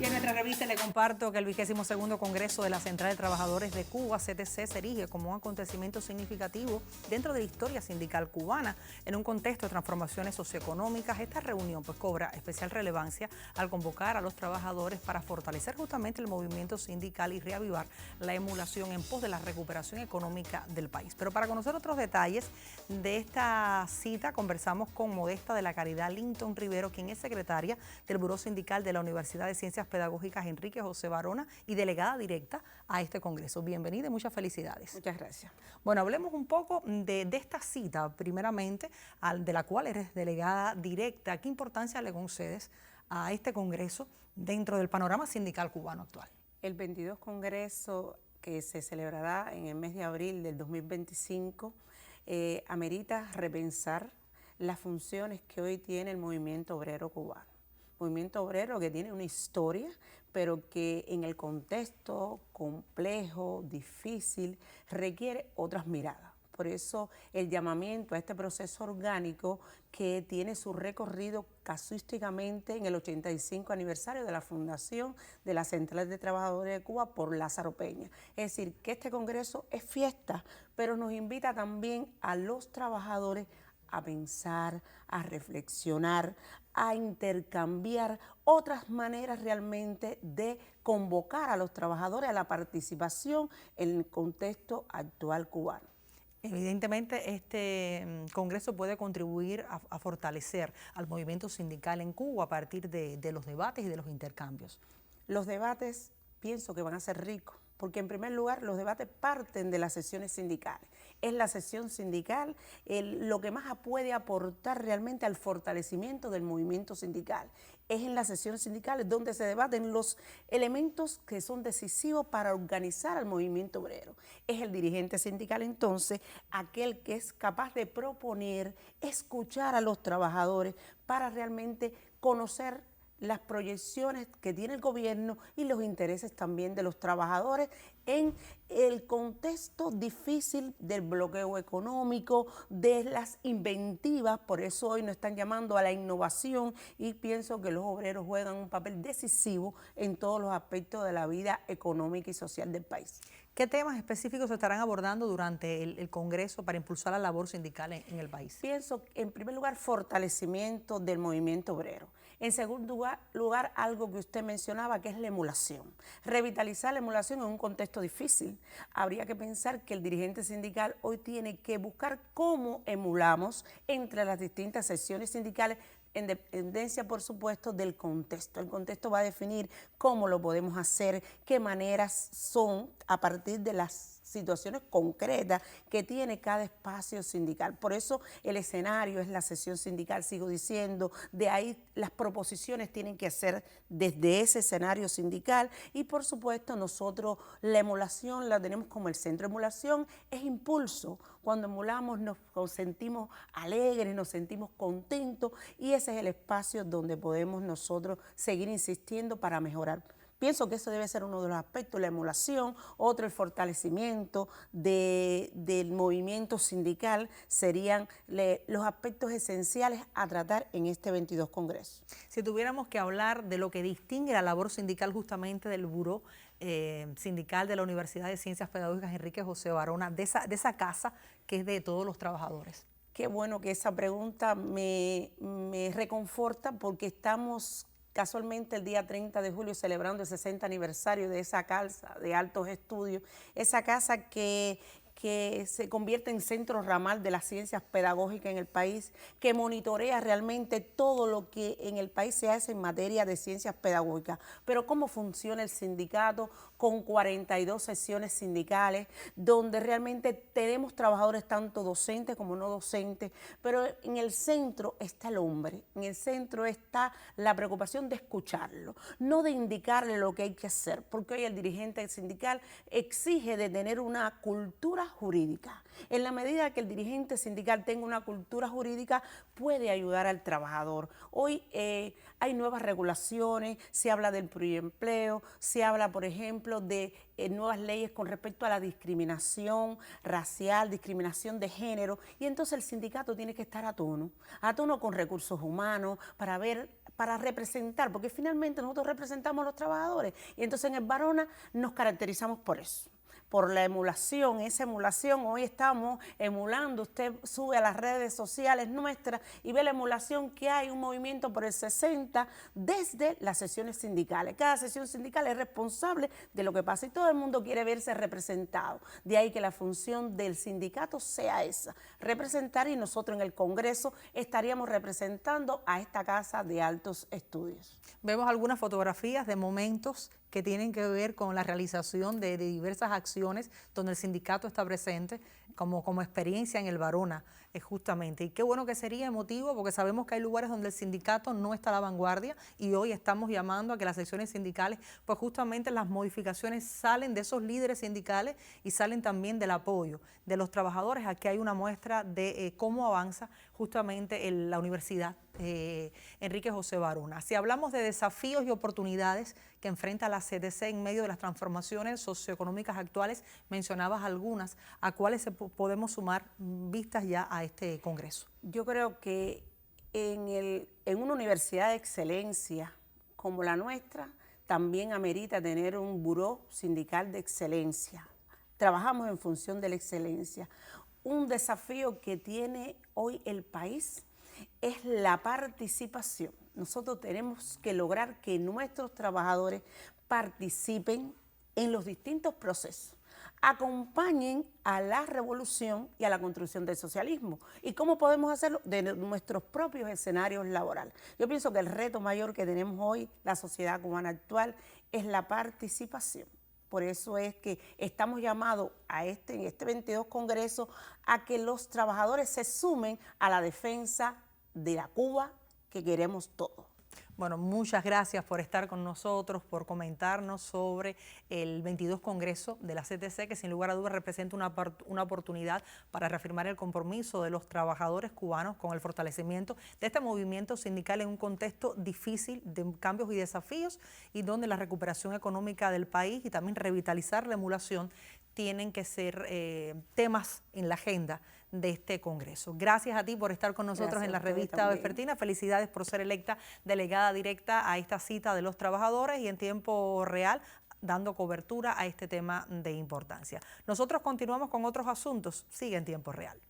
Y en nuestra revista le comparto que el 22º Congreso de la Central de Trabajadores de Cuba, CTC, se erige como un acontecimiento significativo dentro de la historia sindical cubana. En un contexto de transformaciones socioeconómicas, esta reunión cobra especial relevancia al convocar a los trabajadores para fortalecer justamente el movimiento sindical y reavivar la emulación en pos de la recuperación económica del país. Pero para conocer otros detalles de esta cita, conversamos con Modesta de la Caridad Linton Rivero, quien es secretaria del Buró Sindical de la Universidad de Ciencias Pedagógicas Enrique José Barona y delegada directa a este congreso. Bienvenida y muchas felicidades. Muchas gracias. Bueno, hablemos un poco de esta cita, primeramente, de la cual eres delegada directa. ¿Qué importancia le concedes a este congreso dentro del panorama sindical cubano actual? El 22 Congreso que se celebrará en el mes de abril del 2025 amerita repensar las funciones que hoy tiene el movimiento obrero cubano. Movimiento obrero que tiene una historia, pero que en el contexto complejo, difícil, requiere otras miradas. Por eso el llamamiento a este proceso orgánico que tiene su recorrido casuísticamente en el 85 aniversario de la fundación de la Central de Trabajadores de Cuba por Lázaro Peña. Es decir, que este congreso es fiesta, pero nos invita también a los trabajadores a pensar, a reflexionar, a intercambiar otras maneras realmente de convocar a los trabajadores a la participación en el contexto actual cubano. Evidentemente, este congreso puede contribuir a fortalecer al movimiento sindical en Cuba a partir de los debates y de los intercambios. Los debates pienso que van a ser ricos, porque en primer lugar los debates parten de las sesiones sindicales. Es la sesión sindical lo que más puede aportar realmente al fortalecimiento del movimiento sindical. Es en las sesiones sindicales donde se debaten los elementos que son decisivos para organizar al movimiento obrero. Es el dirigente sindical entonces aquel que es capaz de proponer, escuchar a los trabajadores para realmente conocer las proyecciones que tiene el gobierno y los intereses también de los trabajadores en el contexto difícil del bloqueo económico, de las inventivas. Por eso hoy nos están llamando a la innovación y pienso que los obreros juegan un papel decisivo en todos los aspectos de la vida económica y social del país. ¿Qué temas específicos se estarán abordando durante el Congreso para impulsar la labor sindical en el país? Pienso, en primer lugar, fortalecimiento del movimiento obrero. En segundo lugar, algo que usted mencionaba, que es la emulación. Revitalizar la emulación en un contexto difícil. Habría que pensar que el dirigente sindical hoy tiene que buscar cómo emulamos entre las distintas secciones sindicales, en dependencia, por supuesto, del contexto. El contexto va a definir cómo lo podemos hacer, qué maneras son a partir de las situaciones concretas que tiene cada espacio sindical. Por eso el escenario es la sesión sindical, sigo diciendo, de ahí las proposiciones tienen que ser desde ese escenario sindical y por supuesto nosotros la emulación la tenemos como el centro. Emulación es impulso. Cuando emulamos nos sentimos alegres, nos sentimos contentos y ese es el espacio donde podemos nosotros seguir insistiendo para mejorar. Pienso que eso debe ser uno de los aspectos, la emulación. Otro, el fortalecimiento del movimiento sindical serían los aspectos esenciales a tratar en este 22 Congreso. Si tuviéramos que hablar de lo que distingue la labor sindical justamente del Buró Sindical de la Universidad de Ciencias Pedagógicas Enrique José Barona, de esa casa que es de todos los trabajadores. Qué bueno que esa pregunta me reconforta porque estamos casualmente el día 30 de julio celebrando el 60 aniversario de esa casa de altos estudios, esa casa que se convierte en centro ramal de las ciencias pedagógicas en el país, que monitorea realmente todo lo que en el país se hace en materia de ciencias pedagógicas. Pero cómo funciona el sindicato con 42 sesiones sindicales, donde realmente tenemos trabajadores tanto docentes como no docentes, pero en el centro está el hombre, en el centro está la preocupación de escucharlo, no de indicarle lo que hay que hacer, porque hoy el dirigente sindical exige de tener una cultura jurídica. En la medida que el dirigente sindical tenga una cultura jurídica, puede ayudar al trabajador. Hoy hay nuevas regulaciones, se habla del pluriempleo, se habla, por ejemplo, de nuevas leyes con respecto a la discriminación racial, discriminación de género, y entonces el sindicato tiene que estar a tono con recursos humanos para para representar, porque finalmente nosotros representamos a los trabajadores y entonces en el Barona nos caracterizamos por eso, por la emulación, esa emulación. Hoy estamos emulando, usted sube a las redes sociales nuestras y ve la emulación que hay, un movimiento por el 60 desde las sesiones sindicales. Cada sesión sindical es responsable de lo que pasa y todo el mundo quiere verse representado. De ahí que la función del sindicato sea esa, representar, y nosotros en el Congreso estaríamos representando a esta Casa de Altos Estudios. Vemos algunas fotografías de momentos que tienen que ver con la realización de diversas acciones donde el sindicato está presente como experiencia en el Barona, justamente. Y qué bueno que sería emotivo, porque sabemos que hay lugares donde el sindicato no está a la vanguardia y hoy estamos llamando a que las secciones sindicales, pues justamente las modificaciones salen de esos líderes sindicales y salen también del apoyo de los trabajadores. Aquí hay una muestra de cómo avanza justamente en la Universidad Enrique José Barona. Si hablamos de desafíos y oportunidades que enfrenta la CTC en medio de las transformaciones socioeconómicas actuales, mencionabas algunas, ¿a cuáles podemos sumar vistas ya a este Congreso? Yo creo que en una universidad de excelencia como la nuestra, también amerita tener un buró sindical de excelencia. Trabajamos en función de la excelencia. Un desafío que tiene hoy el país es la participación. Nosotros tenemos que lograr que nuestros trabajadores participen en los distintos procesos, acompañen a la revolución y a la construcción del socialismo. ¿Y cómo podemos hacerlo? De nuestros propios escenarios laborales. Yo pienso que el reto mayor que tenemos hoy, la sociedad cubana actual, es la participación. Por eso es que estamos llamados en este 22 Congreso a que los trabajadores se sumen a la defensa de la Cuba que queremos todos. Bueno, muchas gracias por estar con nosotros, por comentarnos sobre el 22 Congreso de la CTC, que sin lugar a dudas representa una oportunidad para reafirmar el compromiso de los trabajadores cubanos con el fortalecimiento de este movimiento sindical en un contexto difícil de cambios y desafíos, y donde la recuperación económica del país y también revitalizar la emulación tienen que ser temas en la agenda de este Congreso. Gracias a ti por estar con nosotros en la revista Vespertina. Felicidades por ser electa delegada directa a esta cita de los trabajadores y en tiempo real dando cobertura a este tema de importancia. Nosotros continuamos con otros asuntos. Sigue en tiempo real.